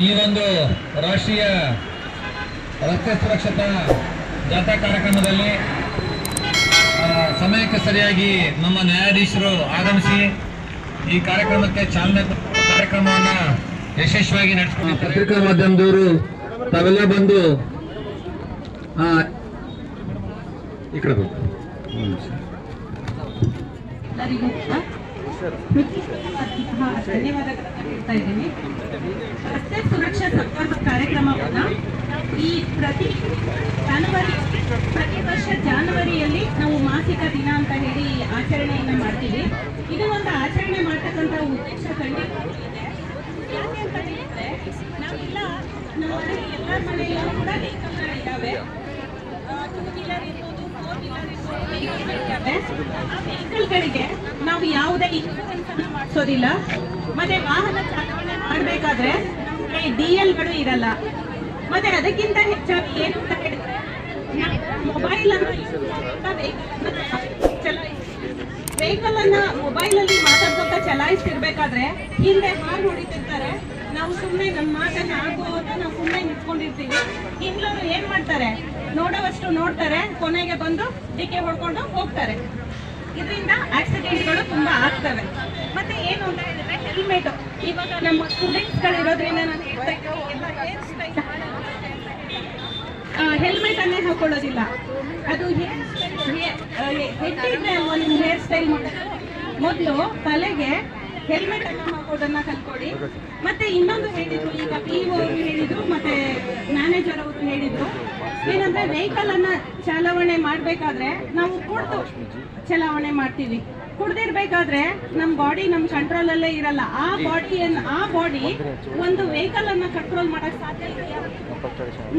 ಈ ಒಂದು ರಾಷ್ಟ್ರೀಯ ರಸ್ತೆ ಸುರಕ್ಷತಾ ಜಾಥಾ ಕಾರ್ಯಕ್ರಮದಲ್ಲಿ ಸಮಯಕ್ಕೆ ಸರಿಯಾಗಿ ನಮ್ಮ ನ್ಯಾಯಾಧೀಶರು ಆಗಮಿಸಿ ಈ ಕಾರ್ಯಕ್ರಮಕ್ಕೆ ಚಾಲನೆ ಕಾರ್ಯಕ್ರಮವನ್ನು ಯಶಸ್ವಿಯಾಗಿ ನಡೆಸಿಕೊಂಡು ಪತ್ರಿಕಾ ಮಾಧ್ಯಮದವರು ತಾವೆಲ್ಲ ಬಂದು ಈ ಕಡೆ ಧನ್ಯವಾದಗಳನ್ನು ಹೇಳ್ತಾ ಇದ್ದೀನಿ. ರಸ್ತೆ ಸುರಕ್ಷಾ ಸಂಪರ್ಕ ಕಾರ್ಯಕ್ರಮವನ್ನ ಈ ಪ್ರತಿ ವರ್ಷ ಜಾನ್ವರಿಯಲ್ಲಿ ನಾವು ಮಾಸಿಕ ದಿನ ಅಂತ ಹೇಳಿ ಆಚರಣೆಯನ್ನ ಮಾಡ್ತೀವಿ. ಇದು ಒಂದು ಆಚರಣೆ ಮಾಡ್ತಕ್ಕಂಥ ಉದ್ದೇಶ ಖಂಡಿತ ಇದೆ. ಯಾಕೆ ಅಂತ ಹೇಳಿದ್ರೆ ನಾವೆಲ್ಲ ನಮ್ಮ ಮನೆಯಲ್ಲಿ ಎಲ್ಲರ ಮನೆಯಲ್ಲೂ ಕೂಡ ವೆಹಿಕಲ್ಗಳಿದ್ದಾವೆ. 2 ವೀಲರ್ ಇರ್ಬೋದು, 4 ವೀಲರ್ ಇರ್ಬೋದು, ವೆಹಿಕಲ್ಗಳಿದ್ದಾವೆ. ಆ ವೆಹಿಕಲ್ಗಳಿಗೆ ನಾವು ಯಾವುದೇ ಇನ್ಶೂರೆನ್ಸ್ ಅನ್ನು ಮಾಡಿಸೋದಿಲ್ಲ. ಮತ್ತೆ ವಾಹನ ಚಾಲನೆ ಮಾಡಬೇಕಾದ್ರೆ ನಮಗೆ DLಗಳು ಇರಲ್ಲ. ಮತ್ತೆ ಅದಕ್ಕಿಂತ ಹೆಚ್ಚಾಗಿ ಏನು ಅಂತ ಹೇಳಿದ್ರೆ ಮೊಬೈಲ್ ಅನ್ನು ವೆಹಿಕಲ್ ಅನ್ನ ಮೊಬೈಲ್ ಅಲ್ಲಿ ಮಾತಾಡ್ಕೊಂತ ಚಲಾಯಿಸ್ತಿರ್ಬೇಕಾದ್ರೆ ಹಿಂದೆ ಹಾರ್ನ್ ಹೊಡಿತಿರ್ತಾರೆ. ನಾವು ಸುಮ್ಮನೆ ನಮ್ಮ ಮಾತನ್ನ ಆಗೋ ಅಂತ ನಾವು ಸುಮ್ಮನೆ ನಿಂತ್ಕೊಂಡಿರ್ತೀವಿ. ಹಿಂಗ್ಲವರು ಏನ್ ಮಾಡ್ತಾರೆ, ನೋಡೋವಷ್ಟು ನೋಡ್ತಾರೆ, ಕೊನೆಗೆ ಬಂದು ಡಿಕ್ಕೆ ಹೊಡ್ಕೊಂಡು ಹೋಗ್ತಾರೆ. ಇದರಿಂದ ಆಕ್ಸಿಡೆಂಟ್ಗಳು ತುಂಬಾ ಆಗ್ತವೆ. ಮತ್ತೆ ಏನು ಅಂತ ಹೇಳಿದ್ರೆ ಹೆಲ್ಮೆಟ್, ಇವಾಗ ನಮ್ಮ ಸ್ಟೂಡೆಂಟ್ಸ್ಗಳಿರೋದ್ರಿಂದ ನಾನು ಹೇಳ್ತಾ ಇದ್ದೀನಿ, ಹೆಲ್ಮೆಟ್ ಅನ್ನೇ ಹಾಕೊಳ್ಳೋದಿಲ್ಲ. ಅದು ಹೆಟ್ಟಿದ್ರೆ ಅಲ್ವಾ ನಿಮ್ಮ ಹೇರ್ ಸ್ಟೈಲ್ ಮೊದಲು ತಲೆಗೆ ಹೆಲ್ಮೆಟ್ ಅನ್ನ ಹಾಕೋದನ್ನ ಕಲ್ಕೊಡಿ. ಮತ್ತೆ ಇನ್ನೊಂದು ಹೇಳಿದ್ರು, ಈಗ PO ಅವರು ಹೇಳಿದ್ರು, ಮತ್ತೆ ಮ್ಯಾನೇಜರ್ ಅವರು ಹೇಳಿದ್ರು, ಏನಂದ್ರೆ ವೆಹಿಕಲ್ ಅನ್ನ ಚಾಲನೆ ಮಾಡ್ಬೇಕಾದ್ರೆ ನಾವು ಕುಡಿದು ಚಲಾವಣೆ ಮಾಡ್ತೀವಿ. ಕುಡ್ದಿರ್ಬೇಕಾದ್ರೆ ನಮ್ಮ ಬಾಡಿ ನಮ್ಮ ಕಂಟ್ರೋಲ್ ಅಲ್ಲೇ ಇರಲ್ಲ. ಆ ಬಾಡಿ ಒಂದು ವೆಹಿಕಲ್ ಅನ್ನ ಕಂಟ್ರೋಲ್ ಮಾಡಕ್ ಸಾಧ್ಯ ಇದೆಯಾ?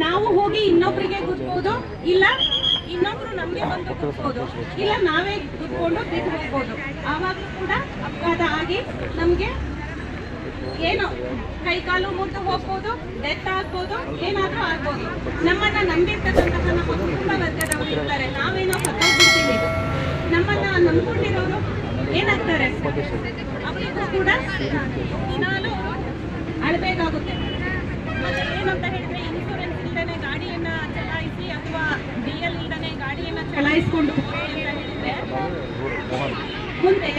ನಾವು ಹೋಗಿ ಇನ್ನೊಬ್ರಿಗೆ ಗುದ್ಬೋದು, ಇಲ್ಲ ಇನ್ನೊಬ್ರು ನಮ್ಗೆ ಬಂದು ಗುದ್ಬೋದು, ಇಲ್ಲ ನಾವೇ ಗುದ್ಕೊಂಡು ಬಿದ್ದು ಹೋಗ್ಬೋದು. ಆವಾಗಲೂ ಕೂಡ ಅಪಘಾತ ಆಗಿ ನಮ್ಗೆ ಏನೋ ಕೈ ಕಾಲು ಮುರಿದು ಹೋಗ್ಬೋದು, ಡೆತ್ ಆಗ್ಬೋದು, ಏನಾದ್ರೂ ಆಗ್ಬೋದು. ನಮ್ಮನ್ನ ನಂಬಿರ್ತಕ್ಕಂತಹ ನಮ್ಮ ಕುಟುಂಬ ವರ್ಗದವರು ಇರ್ತಾರೆ, ನಾವೇನೋ ಸತ್ತೋಗ್ಬಿಡ್ತೀವಿ. ನಮ್ಮನ್ನ ನಂಬ್ಕೊಂಡಿರೋರು ಏನಾಗ್ತಾರೆ, ಅವರಿಗೂ ಕೂಡ ದಿನಾಲು ಅಳ್ಬೇಕಾಗುತ್ತೆ. ಮತ್ತೆ ಏನಂತ ಹೇಳಿದ್ರೆ ಇನ್ಶೂರೆನ್ಸ್ ಇಲ್ದೇನೆ ಗಾಡಿಯನ್ನ ಚಲಾಯಿಸಿ ಅಥವಾ DL ಇಲ್ದೇನೆ ಗಾಡಿಯನ್ನ ಚಲಾಯಿಸ್ಕೊಂಡು ಹೋಗಿ ಅಂತ ಹೇಳಿದ್ರೆ ಮುಂದೆ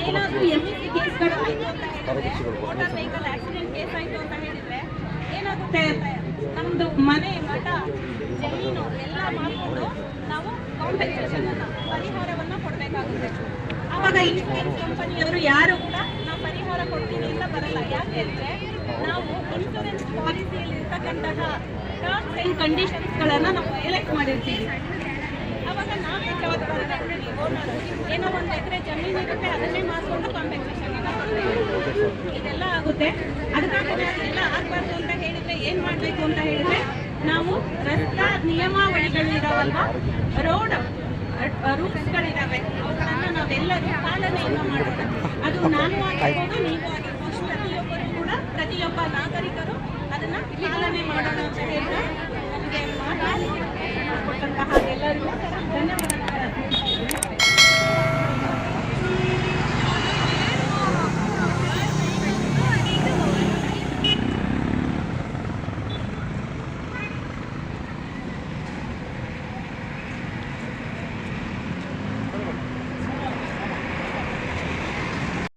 ಏನಾದ್ರೂ MEC ಕೇಸ್ಗಳು ಆಯ್ತು ಅಂತ ಹೇಳಿದ್ರೆ, ಮೋಟಾರ್ ವೆಹಿಕಲ್ ಆಕ್ಸಿಡೆಂಟ್ ಕೇಸ್ ಆಯ್ತು ಅಂತ ಹೇಳಿದ್ರೆ ಏನಾಗುತ್ತೆ, ನಮ್ದು ಮನೆ ಮಠ ಜಮೀನು ಎಲ್ಲ ಮಾಡಿಕೊಂಡು ನಾವು ಕಾಂಪೆನ್ಸೇಷನ್ ಪರಿಹಾರವನ್ನ ಕೊಡಬೇಕಾಗುತ್ತೆ. ಆವಾಗ ಇನ್ಶೂರೆನ್ಸ್ ಕಂಪನಿಯವರು ಯಾರು ಕೂಡ ನಾವು ಪರಿಹಾರ ಕೊಡ್ತೀನಿ ಅಂತ ಬರಲ್ಲ. ಯಾಕೆ ಅಂದ್ರೆ ನಾವು ಇನ್ಶೂರೆನ್ಸ್ ಪಾಲಿಸಿಯಲ್ಲಿ ಇರ್ತಕ್ಕಂತಹ ಟರ್ಮ್ಸ್ ಅಂಡ್ ಕಂಡೀಷನ್ಸ್ಗಳನ್ನ ನಾವು ಎಲೆಕ್ಟ್ ಮಾಡಿರ್ತೀವಿ. ಅವಾಗ ನಾವೇ ಜವಾಬ್ದಾರಿ ಓನರ್. ಏನೋ 1 ಎಕರೆ ಜಮೀನು ಇರುತ್ತೆ, ಅದನ್ನೇ ಮಾಡಿಕೊಂಡು ಕಾಂಪೆನ್ಸೇಷನ್ ಇದೆಲ್ಲ ಆಗುತ್ತೆ. ಅದಕ್ಕಾಗಿ ಎಲ್ಲ ಆಗಬಾರ್ದು ಅಂತ ಹೇಳಿದ್ರೆ ಏನ್ ಮಾಡ್ಬೇಕು ಅಂತ ಹೇಳಿದ್ರೆ, ನಾವು ರಸ್ತಾ ನಿಯಮಾವಳಿಗಳು ಇದಾವಲ್ವಾ, ರೋಡ್ ರೂಲ್ಸ್ಗಳಿದಾವೆ, ಅವುಗಳನ್ನ ನಾವೆಲ್ಲರೂ ಪಾಲನೆಯನ್ನು ಮಾಡೋಣ. ಅದು ನಾನು ಆಗಿರ್ಬೋದು, ನೀವು ಆಗಿರ್ಬೋದು, ಪ್ರತಿಯೊಬ್ಬರು ಕೂಡ ಪ್ರತಿಯೊಬ್ಬ ನಾಗರಿಕರು ಅದನ್ನ ಪಾಲನೆ ಮಾಡೋಣ ಅಂತ ಹೇಳಿದ್ರೆ ನಮಗೆ ಮಾತಾಡಿ ಕೊಟ್ಟಂತಹ ಎಲ್ಲರಿಗೂ ಧನ್ಯವಾದಗಳು.